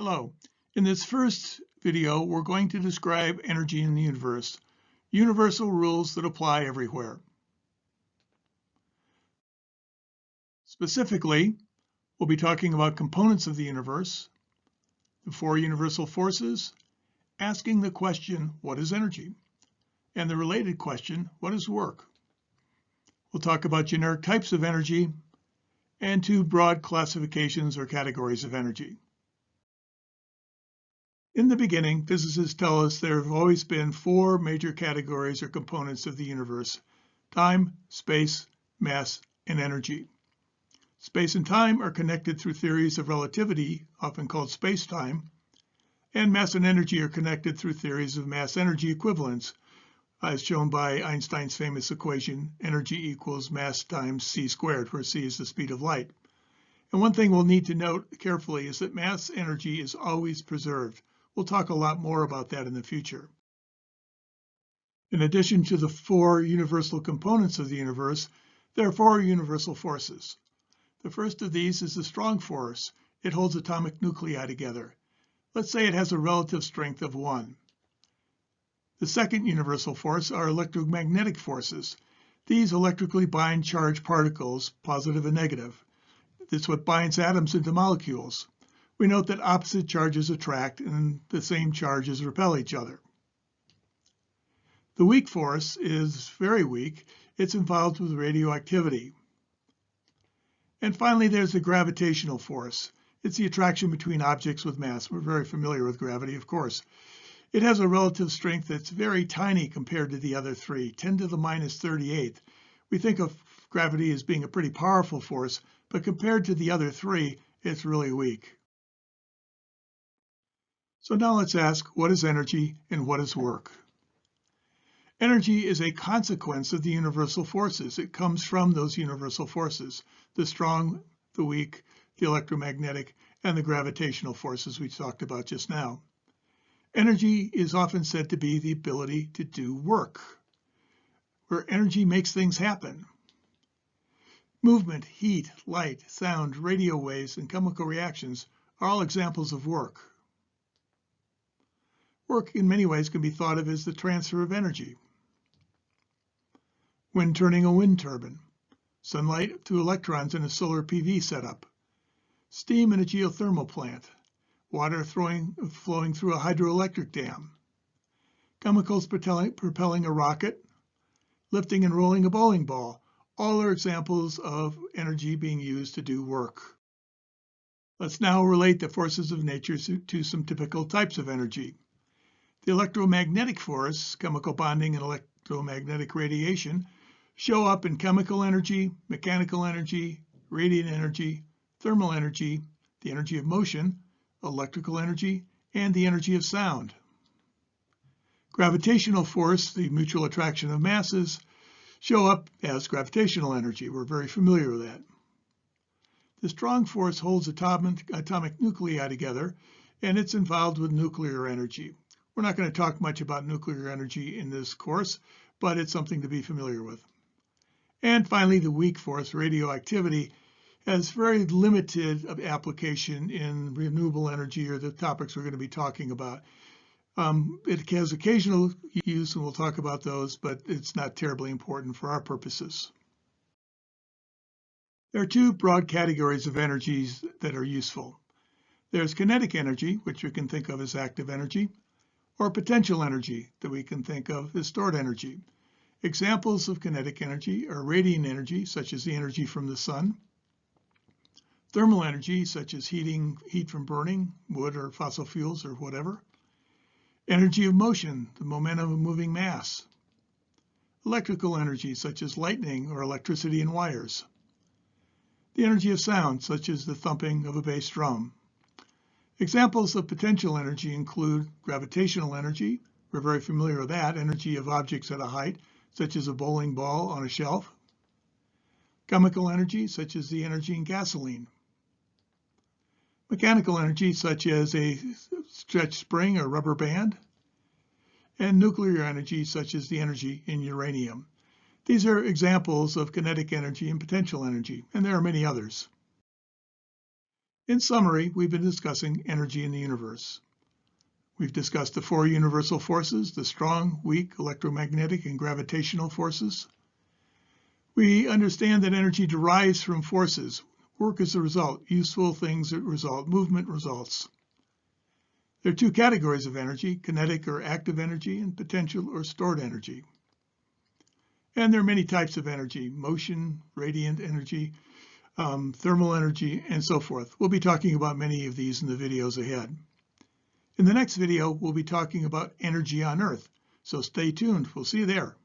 Hello. In this first video, we're going to describe energy in the universe, universal rules that apply everywhere. Specifically, we'll be talking about components of the universe, the four universal forces, asking the question, what is energy? And the related question, what is work? We'll talk about generic types of energy and two broad classifications or categories of energy. In the beginning, physicists tell us there have always been four major categories or components of the universe: time, space, mass, and energy. Space and time are connected through theories of relativity, often called space-time, and mass and energy are connected through theories of mass-energy equivalence, as shown by Einstein's famous equation, energy equals mass times c squared, where c is the speed of light. And one thing we'll need to note carefully is that mass energy is always preserved. We'll talk a lot more about that in the future. In addition to the four universal components of the universe, there are four universal forces. The first of these is the strong force. It holds atomic nuclei together. Let's say it has a relative strength of 1. The second universal force are electromagnetic forces. These electrically bind charged particles, positive and negative. It's what binds atoms into molecules. We note that opposite charges attract and the same charges repel each other. The weak force is very weak. It's involved with radioactivity. And finally, there's the gravitational force. It's the attraction between objects with mass. We're very familiar with gravity, of course. It has a relative strength that's very tiny compared to the other three, 10 to the minus 38th. We think of gravity as being a pretty powerful force, but compared to the other three, it's really weak. So now let's ask, what is energy and what is work? Energy is a consequence of the universal forces. It comes from those universal forces, the strong, the weak, the electromagnetic, and the gravitational forces we talked about just now. Energy is often said to be the ability to do work, where energy makes things happen. Movement, heat, light, sound, radio waves, and chemical reactions are all examples of work. Work in many ways can be thought of as the transfer of energy. Wind turning a wind turbine, sunlight to electrons in a solar PV setup, steam in a geothermal plant, water flowing through a hydroelectric dam, chemicals propelling a rocket, lifting and rolling a bowling ball. All are examples of energy being used to do work. Let's now relate the forces of nature to some typical types of energy. The electromagnetic force, chemical bonding and electromagnetic radiation, show up in chemical energy, mechanical energy, radiant energy, thermal energy, the energy of motion, electrical energy, and the energy of sound. Gravitational force, the mutual attraction of masses, show up as gravitational energy. We're very familiar with that. The strong force holds atomic nuclei together, and it's involved with nuclear energy. We're not going to talk much about nuclear energy in this course, but it's something to be familiar with. And finally, the weak force, radioactivity, has very limited application in renewable energy or the topics we're going to be talking about. It has occasional use, and we'll talk about those, but it's not terribly important for our purposes. There are two broad categories of energies that are useful. There's kinetic energy, which we can think of as active energy, or potential energy that we can think of as stored energy. Examples of kinetic energy are radiant energy, such as the energy from the sun, thermal energy, such as heat from burning wood or fossil fuels or whatever, energy of motion, the momentum of moving mass, electrical energy, such as lightning or electricity in wires, the energy of sound, such as the thumping of a bass drum. Examples of potential energy include gravitational energy. We're very familiar with that, energy of objects at a height, such as a bowling ball on a shelf. Chemical energy, such as the energy in gasoline. Mechanical energy, such as a stretched spring or rubber band. And nuclear energy, such as the energy in uranium. These are examples of kinetic energy and potential energy, and there are many others. In summary, we've been discussing energy in the universe. We've discussed the four universal forces, the strong, weak, electromagnetic, and gravitational forces. We understand that energy derives from forces. Work is a result, useful things result, movement results. There are two categories of energy, kinetic or active energy, and potential or stored energy. And there are many types of energy, motion, radiant energy, thermal energy, and so forth. We'll be talking about many of these in the videos ahead. In the next video, we'll be talking about energy on Earth, so stay tuned. We'll see you there.